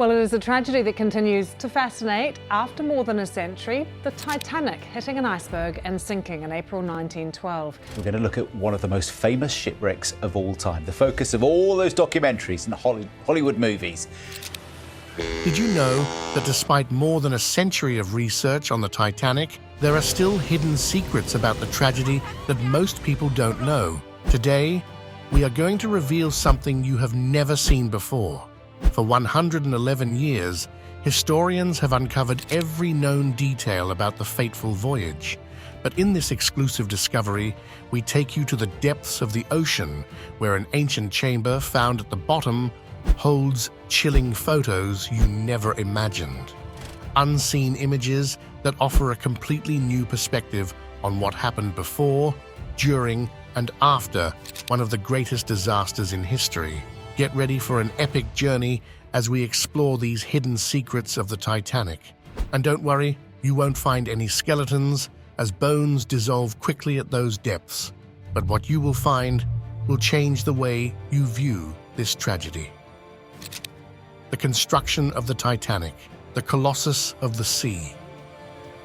Well, it is a tragedy that continues to fascinate after more than a century. The Titanic hitting an iceberg and sinking in April 1912. We're going to look at one of the most famous shipwrecks of all time, the focus of all those documentaries and Hollywood movies. Did you know that despite more than a century of research on the Titanic, there are still hidden secrets about the tragedy that most people don't know? Today, we are going to reveal something you have never seen before. For 111 years, historians have uncovered every known detail about the fateful voyage. But in this exclusive discovery, we take you to the depths of the ocean, where an ancient chamber found at the bottom holds chilling photos you never imagined. Unseen images that offer a completely new perspective on what happened before, during, and after one of the greatest disasters in history. Get ready for an epic journey as we explore these hidden secrets of the Titanic. And don't worry, you won't find any skeletons, as bones dissolve quickly at those depths. But what you will find will change the way you view this tragedy. The construction of the Titanic, the Colossus of the Sea.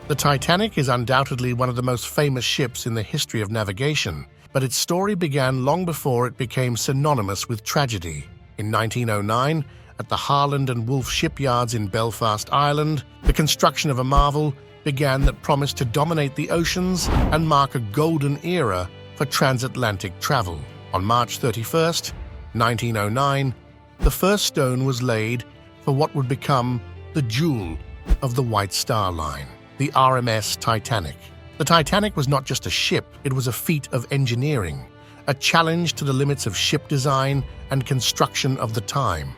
The Titanic is undoubtedly one of the most famous ships in the history of navigation, but its story began long before it became synonymous with tragedy. In 1909, at the Harland and Wolff shipyards in Belfast, Ireland, the construction of a marvel began that promised to dominate the oceans and mark a golden era for transatlantic travel. On March 31st, 1909, the first stone was laid for what would become the jewel of the White Star Line, the RMS Titanic. The Titanic was not just a ship, it was a feat of engineering, a challenge to the limits of ship design and construction of the time.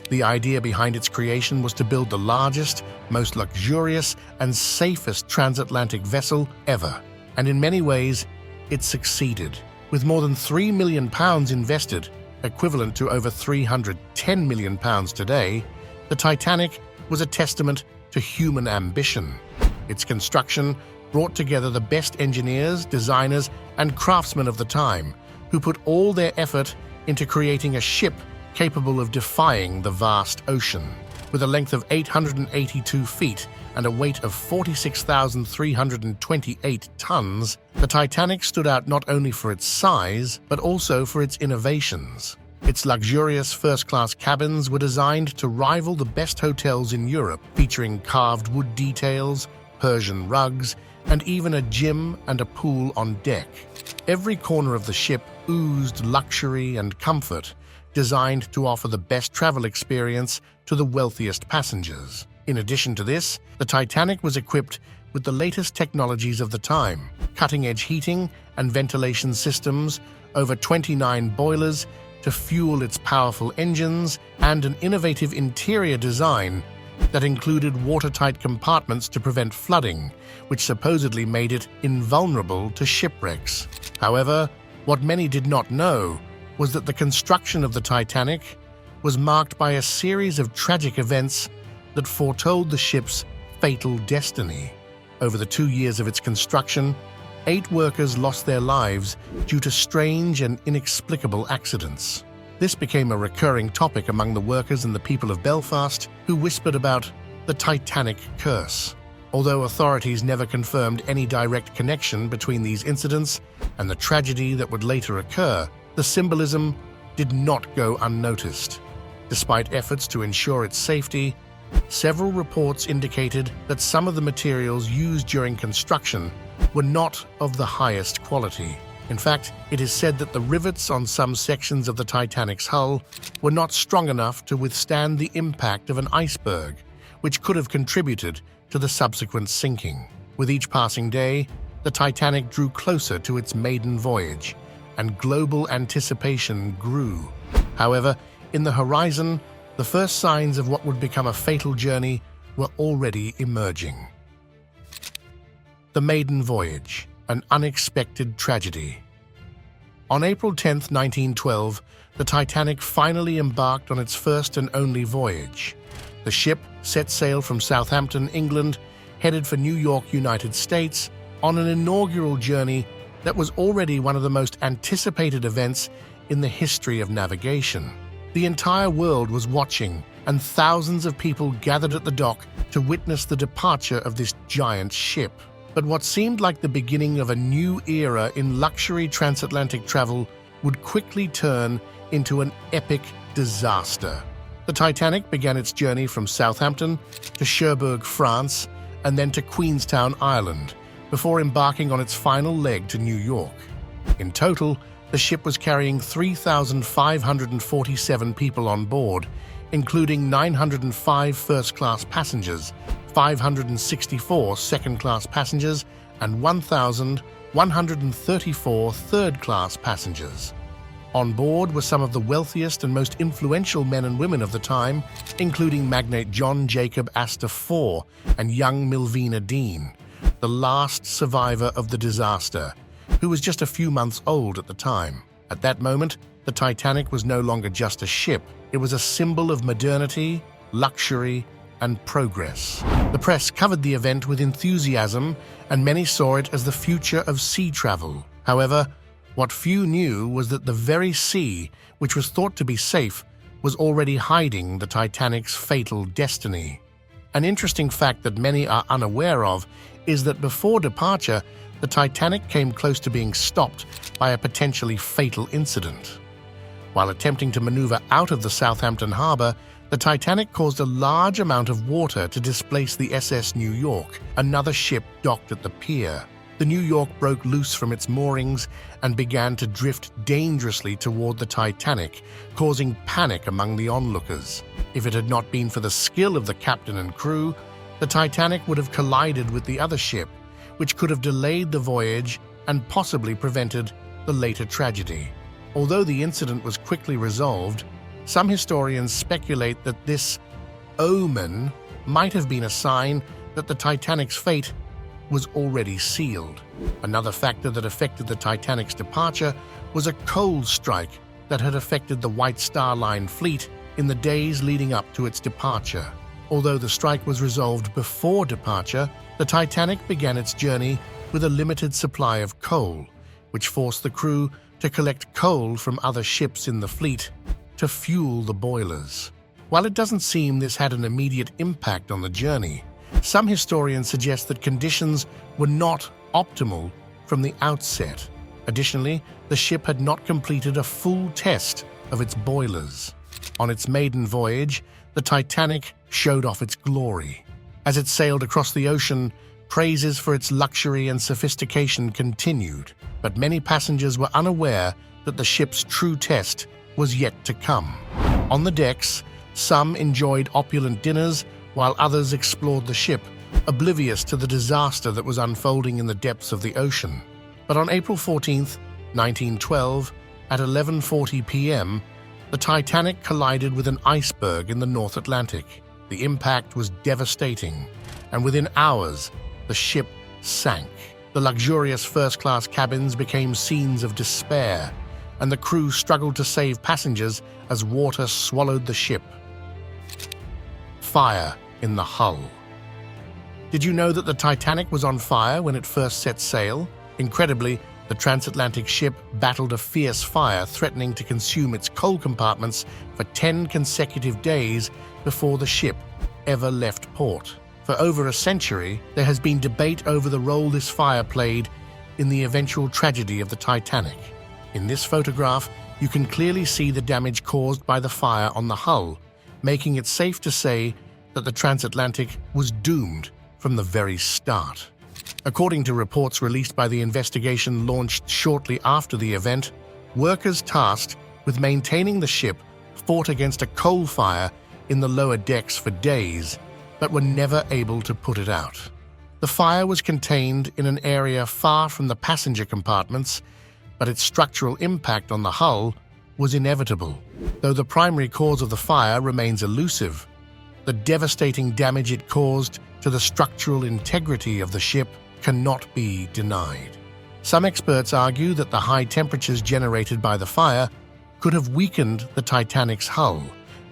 The idea behind its creation was to build the largest, most luxurious, and safest transatlantic vessel ever. And in many ways, it succeeded. With more than £3 million invested, equivalent to over £310 million today, the Titanic was a testament to human ambition. Its construction brought together the best engineers, designers, and craftsmen of the time, who put all their effort into creating a ship capable of defying the vast ocean. With a length of 882 feet and a weight of 46,328 tons, the Titanic stood out not only for its size, but also for its innovations. Its luxurious first-class cabins were designed to rival the best hotels in Europe, featuring carved wood details, Persian rugs, and even a gym and a pool on deck. Every corner of the ship oozed luxury and comfort, designed to offer the best travel experience to the wealthiest passengers. In addition to this, the Titanic was equipped with the latest technologies of the time, cutting-edge heating and ventilation systems, over 29 boilers to fuel its powerful engines, and an innovative interior design that included watertight compartments to prevent flooding, which supposedly made it invulnerable to shipwrecks. However, what many did not know was that the construction of the Titanic was marked by a series of tragic events that foretold the ship's fatal destiny. Over the 2 years of its construction, 8 workers lost their lives due to strange and inexplicable accidents. This became a recurring topic among the workers and the people of Belfast, who whispered about the Titanic curse. Although authorities never confirmed any direct connection between these incidents and the tragedy that would later occur, the symbolism did not go unnoticed. Despite efforts to ensure its safety, several reports indicated that some of the materials used during construction were not of the highest quality. In fact, it is said that the rivets on some sections of the Titanic's hull were not strong enough to withstand the impact of an iceberg, which could have contributed to the subsequent sinking. With each passing day, the Titanic drew closer to its maiden voyage, and global anticipation grew. However, in the horizon, the first signs of what would become a fatal journey were already emerging. The maiden voyage, an unexpected tragedy. On April 10, 1912, the Titanic finally embarked on its first and only voyage. The ship set sail from Southampton, England, headed for New York, United States, on an inaugural journey that was already one of the most anticipated events in the history of navigation. The entire world was watching and thousands of people gathered at the dock to witness the departure of this giant ship. But what seemed like the beginning of a new era in luxury transatlantic travel would quickly turn into an epic disaster. The Titanic began its journey from Southampton to Cherbourg, France, and then to Queenstown, Ireland, before embarking on its final leg to New York. In total, the ship was carrying 3,547 people on board, including 905 first-class passengers, 564 second-class passengers, and 1,134 third-class passengers. On board were some of the wealthiest and most influential men and women of the time, including magnate John Jacob Astor IV and young Milvina Dean, the last survivor of the disaster, who was just a few months old at the time. At that moment, the Titanic was no longer just a ship. It was a symbol of modernity, luxury, and progress. The press covered the event with enthusiasm, and many saw it as the future of sea travel. However, what few knew was that the very sea, which was thought to be safe, was already hiding the Titanic's fatal destiny. An interesting fact that many are unaware of is that before departure, the Titanic came close to being stopped by a potentially fatal incident. While attempting to maneuver out of the Southampton harbor, the Titanic caused a large amount of water to displace the SS New York, another ship docked at the pier. The New York broke loose from its moorings and began to drift dangerously toward the Titanic, causing panic among the onlookers. If it had not been for the skill of the captain and crew, the Titanic would have collided with the other ship, which could have delayed the voyage and possibly prevented the later tragedy. Although the incident was quickly resolved, some historians speculate that this omen might have been a sign that the Titanic's fate was already sealed. Another factor that affected the Titanic's departure was a coal strike that had affected the White Star Line fleet in the days leading up to its departure. Although the strike was resolved before departure, the Titanic began its journey with a limited supply of coal, which forced the crew to collect coal from other ships in the fleet to fuel the boilers. While it doesn't seem this had an immediate impact on the journey, some historians suggest that conditions were not optimal from the outset. Additionally, the ship had not completed a full test of its boilers. On its maiden voyage, the Titanic showed off its glory. As it sailed across the ocean, praises for its luxury and sophistication continued, but many passengers were unaware that the ship's true test was yet to come. On the decks, some enjoyed opulent dinners while others explored the ship, oblivious to the disaster that was unfolding in the depths of the ocean. But on April 14, 1912, at 11:40 p.m., the Titanic collided with an iceberg in the North Atlantic. The impact was devastating, and within hours, the ship sank. The luxurious first-class cabins became scenes of despair, and the crew struggled to save passengers as water swallowed the ship. Fire in the hull. Did you know that the Titanic was on fire when it first set sail? Incredibly, the transatlantic ship battled a fierce fire threatening to consume its coal compartments for 10 consecutive days before the ship ever left port. For over a century, there has been debate over the role this fire played in the eventual tragedy of the Titanic. In this photograph, you can clearly see the damage caused by the fire on the hull, making it safe to say that the transatlantic was doomed from the very start. According to reports released by the investigation launched shortly after the event, workers tasked with maintaining the ship fought against a coal fire in the lower decks for days, but were never able to put it out. The fire was contained in an area far from the passenger compartments, but its structural impact on the hull was inevitable. Though the primary cause of the fire remains elusive, the devastating damage it caused to the structural integrity of the ship cannot be denied. Some experts argue that the high temperatures generated by the fire could have weakened the Titanic's hull,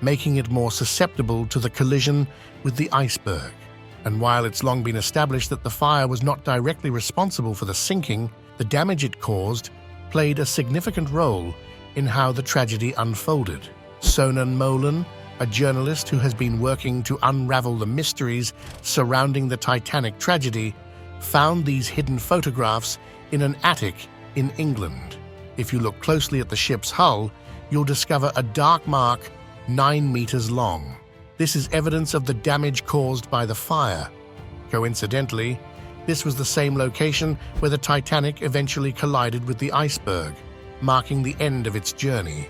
making it more susceptible to the collision with the iceberg. And while it's long been established that the fire was not directly responsible for the sinking, the damage it caused played a significant role in how the tragedy unfolded. Sonan Molan, a journalist who has been working to unravel the mysteries surrounding the Titanic tragedy, found these hidden photographs in an attic in England. If you look closely at the ship's hull, you'll discover a dark mark 9 meters long. This is evidence of the damage caused by the fire. Coincidentally, this was the same location where the Titanic eventually collided with the iceberg, marking the end of its journey.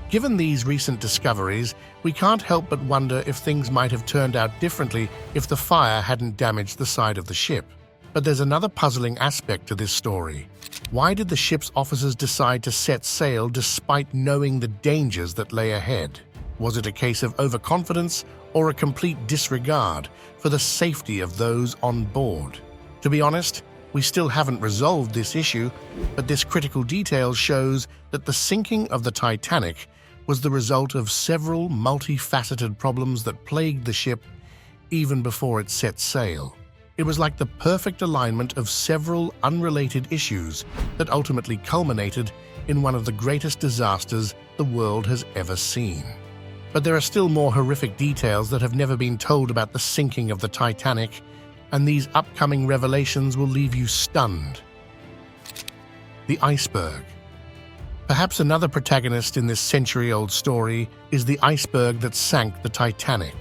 Given these recent discoveries, we can't help but wonder if things might have turned out differently if the fire hadn't damaged the side of the ship. But there's another puzzling aspect to this story. Why did the ship's officers decide to set sail despite knowing the dangers that lay ahead? Was it a case of overconfidence or a complete disregard for the safety of those on board? To be honest, we still haven't resolved this issue, but this critical detail shows that the sinking of the Titanic was the result of several multifaceted problems that plagued the ship even before it set sail. It was like the perfect alignment of several unrelated issues that ultimately culminated in one of the greatest disasters the world has ever seen. But there are still more horrific details that have never been told about the sinking of the Titanic, and these upcoming revelations will leave you stunned. The iceberg. Perhaps another protagonist in this century-old story is the iceberg that sank the Titanic.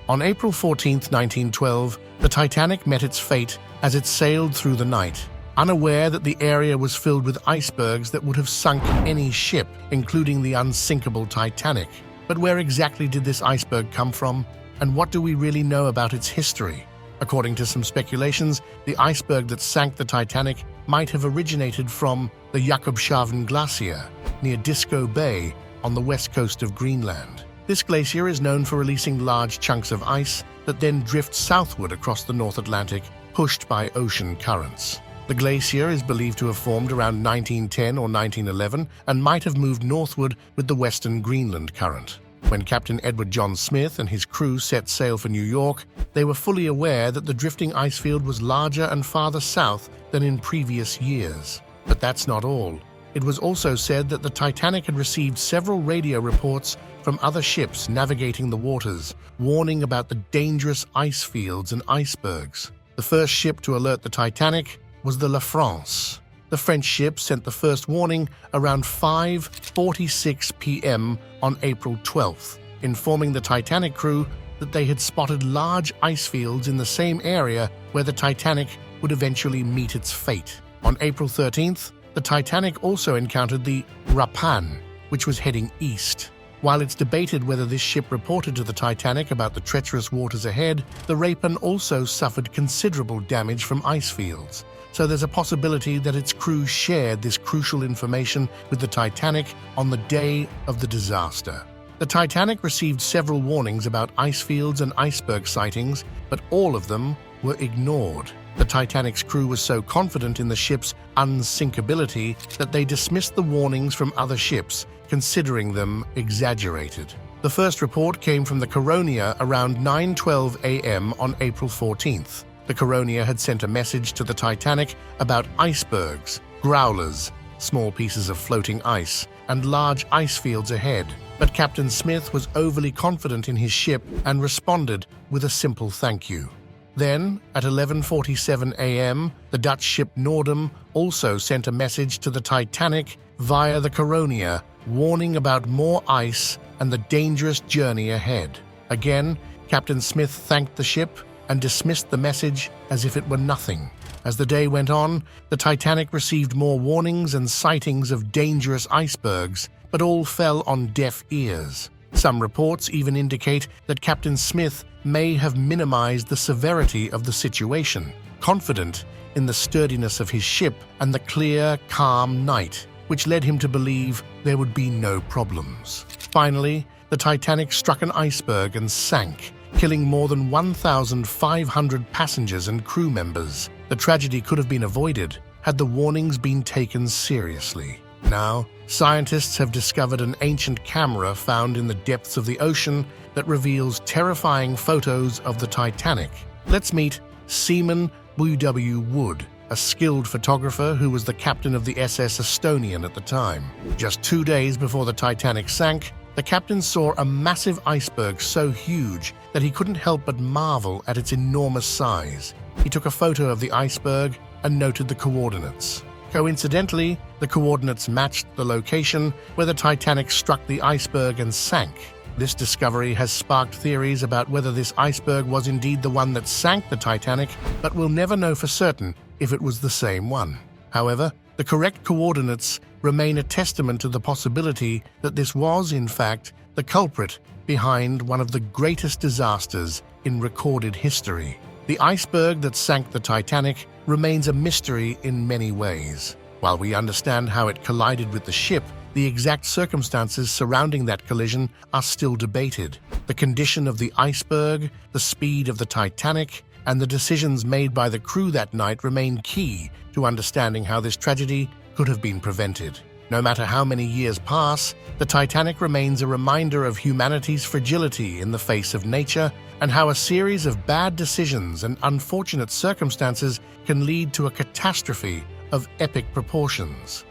On April 14, 1912, the Titanic met its fate as it sailed through the night, unaware that the area was filled with icebergs that would have sunk any ship, including the unsinkable Titanic. But where exactly did this iceberg come from, and what do we really know about its history? According to some speculations, the iceberg that sank the Titanic might have originated from the Jakobshavn Glacier near Disco Bay on the west coast of Greenland. This glacier is known for releasing large chunks of ice that then drift southward across the North Atlantic, pushed by ocean currents. The glacier is believed to have formed around 1910 or 1911 and might have moved northward with the western Greenland current. When Captain Edward John Smith and his crew set sail for New York, they were fully aware that the drifting ice field was larger and farther south than in previous years. But that's not all. It was also said that the Titanic had received several radio reports from other ships navigating the waters, warning about the dangerous ice fields and icebergs. The first ship to alert the Titanic was the La France. The French ship sent the first warning around 5:46 p.m. on April 12th, informing the Titanic crew that they had spotted large ice fields in the same area where the Titanic would eventually meet its fate. On April 13th, the Titanic also encountered the Rapin, which was heading east. While it's debated whether this ship reported to the Titanic about the treacherous waters ahead, the Rapin also suffered considerable damage from ice fields. So there's a possibility that its crew shared this crucial information with the Titanic on the day of the disaster. The Titanic received several warnings about ice fields and iceberg sightings, but all of them were ignored. The Titanic's crew was so confident in the ship's unsinkability that they dismissed the warnings from other ships, considering them exaggerated. The first report came from the Coronia around 9:12 a.m. on April 14th. The Coronia had sent a message to the Titanic about icebergs, growlers, small pieces of floating ice, and large ice fields ahead. But Captain Smith was overly confident in his ship and responded with a simple thank you. Then, at 11:47 a.m., the Dutch ship Noordam also sent a message to the Titanic via the Coronia, warning about more ice and the dangerous journey ahead. Again, Captain Smith thanked the ship and dismissed the message as if it were nothing. As the day went on, the Titanic received more warnings and sightings of dangerous icebergs, but all fell on deaf ears. Some reports even indicate that Captain Smith may have minimized the severity of the situation, confident in the sturdiness of his ship and the clear, calm night, which led him to believe there would be no problems. Finally, the Titanic struck an iceberg and sank, killing more than 1,500 passengers and crew members. The tragedy could have been avoided had the warnings been taken seriously. Now, scientists have discovered an ancient camera found in the depths of the ocean that reveals terrifying photos of the Titanic. Let's meet Seaman W. Wood, a skilled photographer who was the captain of the SS Estonian at the time. Just 2 days before the Titanic sank, The captain saw a massive iceberg so huge that he couldn't help but marvel at its enormous size. He took a photo of the iceberg and noted the coordinates. Coincidentally, the coordinates matched the location where the Titanic struck the iceberg and sank. This discovery has sparked theories about whether this iceberg was indeed the one that sank the Titanic, but we'll never know for certain if it was the same one. However, the correct coordinates remain a testament to the possibility that this was, in fact, the culprit behind one of the greatest disasters in recorded history. The iceberg that sank the Titanic remains a mystery in many ways. While we understand how it collided with the ship, the exact circumstances surrounding that collision are still debated. The condition of the iceberg, the speed of the Titanic, and the decisions made by the crew that night remain key to understanding how this tragedy could have been prevented. No matter how many years pass, the Titanic remains a reminder of humanity's fragility in the face of nature and how a series of bad decisions and unfortunate circumstances can lead to a catastrophe of epic proportions.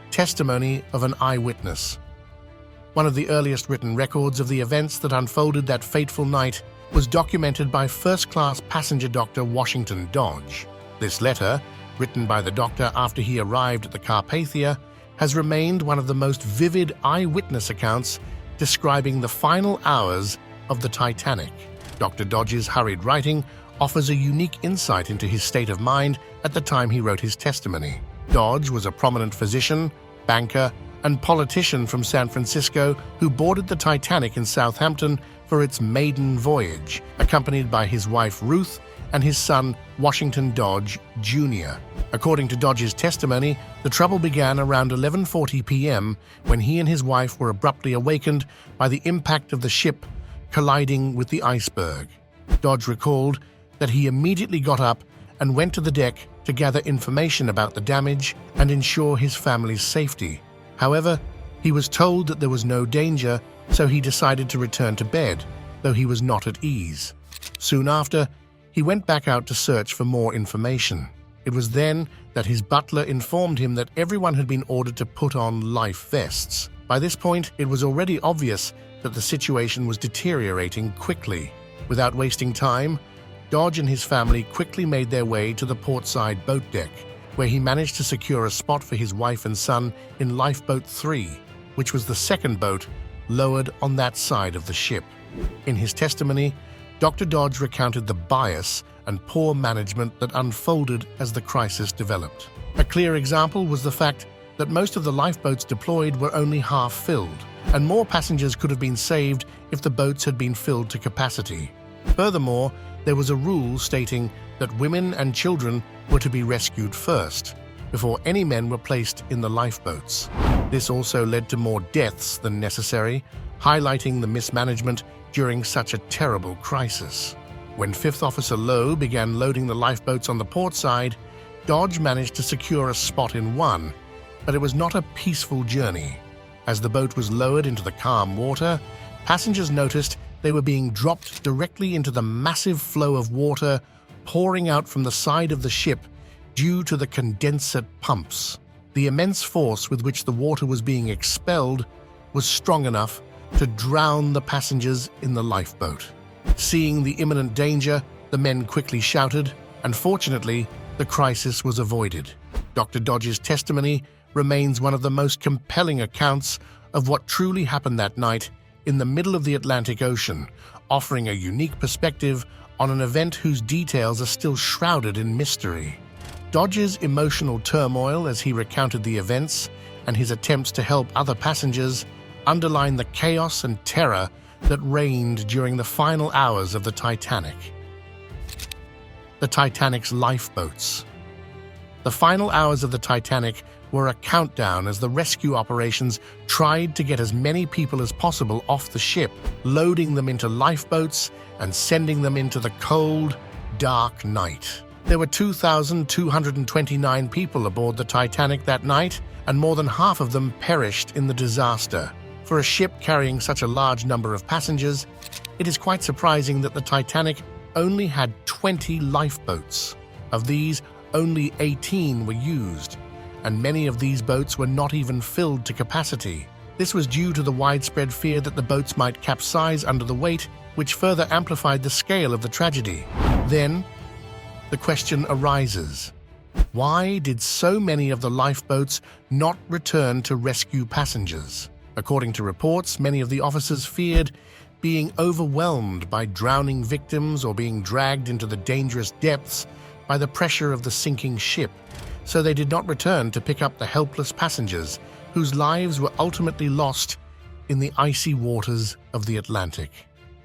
Testimony of an eyewitness. One of the earliest written records of the events that unfolded that fateful night was documented by first-class passenger Dr. Washington Dodge. This letter, written by the doctor after he arrived at the Carpathia, has remained one of the most vivid eyewitness accounts describing the final hours of the Titanic. Dr. Dodge's hurried writing offers a unique insight into his state of mind at the time he wrote his testimony. Dodge was a prominent physician, banker, and politician from San Francisco who boarded the Titanic in Southampton for its maiden voyage, accompanied by his wife Ruth and his son Washington Dodge Jr. According to Dodge's testimony, the trouble began around 11:40 p.m. when he and his wife were abruptly awakened by the impact of the ship colliding with the iceberg. Dodge recalled that he immediately got up and went to the deck to gather information about the damage and ensure his family's safety. However, he was told that there was no danger, so he decided to return to bed, though he was not at ease. Soon after, he went back out to search for more information. It was then that his butler informed him that everyone had been ordered to put on life vests. By this point, it was already obvious that the situation was deteriorating quickly. Without wasting time, Dodge and his family quickly made their way to the portside boat deck, where he managed to secure a spot for his wife and son in Lifeboat 3, which was the second boat lowered on that side of the ship. In his testimony, Dr. Dodge recounted the bias and poor management that unfolded as the crisis developed. A clear example was the fact that most of the lifeboats deployed were only half filled, and more passengers could have been saved if the boats had been filled to capacity. Furthermore, there was a rule stating that women and children were to be rescued first, before any men were placed in the lifeboats. This also led to more deaths than necessary, highlighting the mismanagement during such a terrible crisis. When Fifth Officer Lowe began loading the lifeboats on the port side, Dodge managed to secure a spot in one, but it was not a peaceful journey. As the boat was lowered into the calm water, passengers noticed they were being dropped directly into the massive flow of water pouring out from the side of the ship due to the condensate pumps. The immense force with which the water was being expelled was strong enough to drown the passengers in the lifeboat. Seeing the imminent danger, the men quickly shouted, and fortunately, the crisis was avoided. Dr. Dodge's testimony remains one of the most compelling accounts of what truly happened that night in the middle of the Atlantic Ocean, offering a unique perspective on an event whose details are still shrouded in mystery. Dodge's emotional turmoil as he recounted the events and his attempts to help other passengers underline the chaos and terror that reigned during the final hours of the Titanic. The Titanic's lifeboats. The final hours of the Titanic were a countdown as the rescue operations tried to get as many people as possible off the ship, loading them into lifeboats and sending them into the cold, dark night. There were 2,229 people aboard the Titanic that night, and more than half of them perished in the disaster. For a ship carrying such a large number of passengers, it is quite surprising that the Titanic only had 20 lifeboats. Of these, only 18 were used, and many of these boats were not even filled to capacity. This was due to the widespread fear that the boats might capsize under the weight, which further amplified the scale of the tragedy. Then, the question arises: why did so many of the lifeboats not return to rescue passengers? According to reports, many of the officers feared being overwhelmed by drowning victims or being dragged into the dangerous depths by the pressure of the sinking ship, so they did not return to pick up the helpless passengers whose lives were ultimately lost in the icy waters of the Atlantic.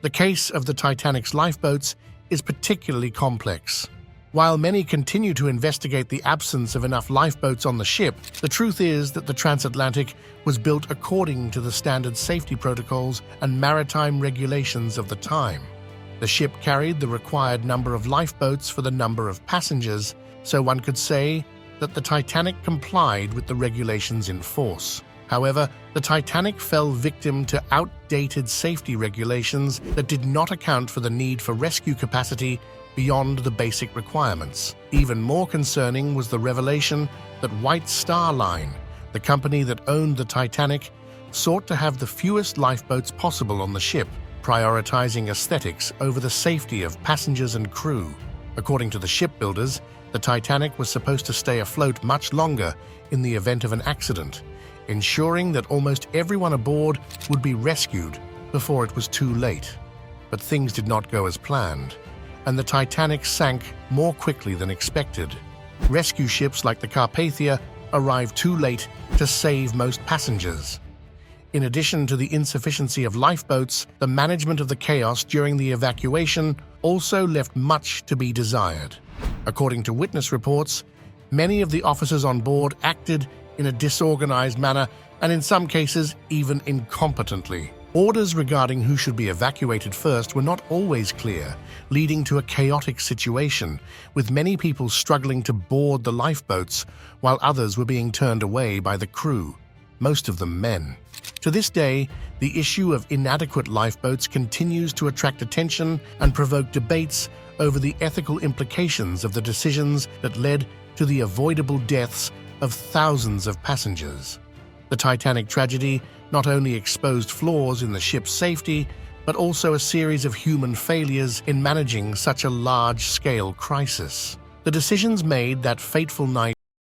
The case of the Titanic's lifeboats is particularly complex. While many continue to investigate the absence of enough lifeboats on the ship, the truth is that the transatlantic was built according to the standard safety protocols and maritime regulations of the time. The ship carried the required number of lifeboats for the number of passengers, so one could say that the Titanic complied with the regulations in force. However, the Titanic fell victim to outdated safety regulations that did not account for the need for rescue capacity beyond the basic requirements. Even more concerning was the revelation that White Star Line, the company that owned the Titanic, sought to have the fewest lifeboats possible on the ship, prioritizing aesthetics over the safety of passengers and crew. According to the shipbuilders, the Titanic was supposed to stay afloat much longer in the event of an accident, ensuring that almost everyone aboard would be rescued before it was too late. But things did not go as planned, and the Titanic sank more quickly than expected. Rescue ships like the Carpathia arrived too late to save most passengers. In addition to the insufficiency of lifeboats, the management of the chaos during the evacuation also left much to be desired. According to witness reports, many of the officers on board acted in a disorganized manner and in some cases even incompetently. Orders regarding who should be evacuated first were not always clear, leading to a chaotic situation, with many people struggling to board the lifeboats while others were being turned away by the crew, most of them men. To this day, the issue of inadequate lifeboats continues to attract attention and provoke debates over the ethical implications of the decisions that led to the avoidable deaths of thousands of passengers. The Titanic tragedy not only exposed flaws in the ship's safety, but also a series of human failures in managing such a large-scale crisis. The decisions made that fateful night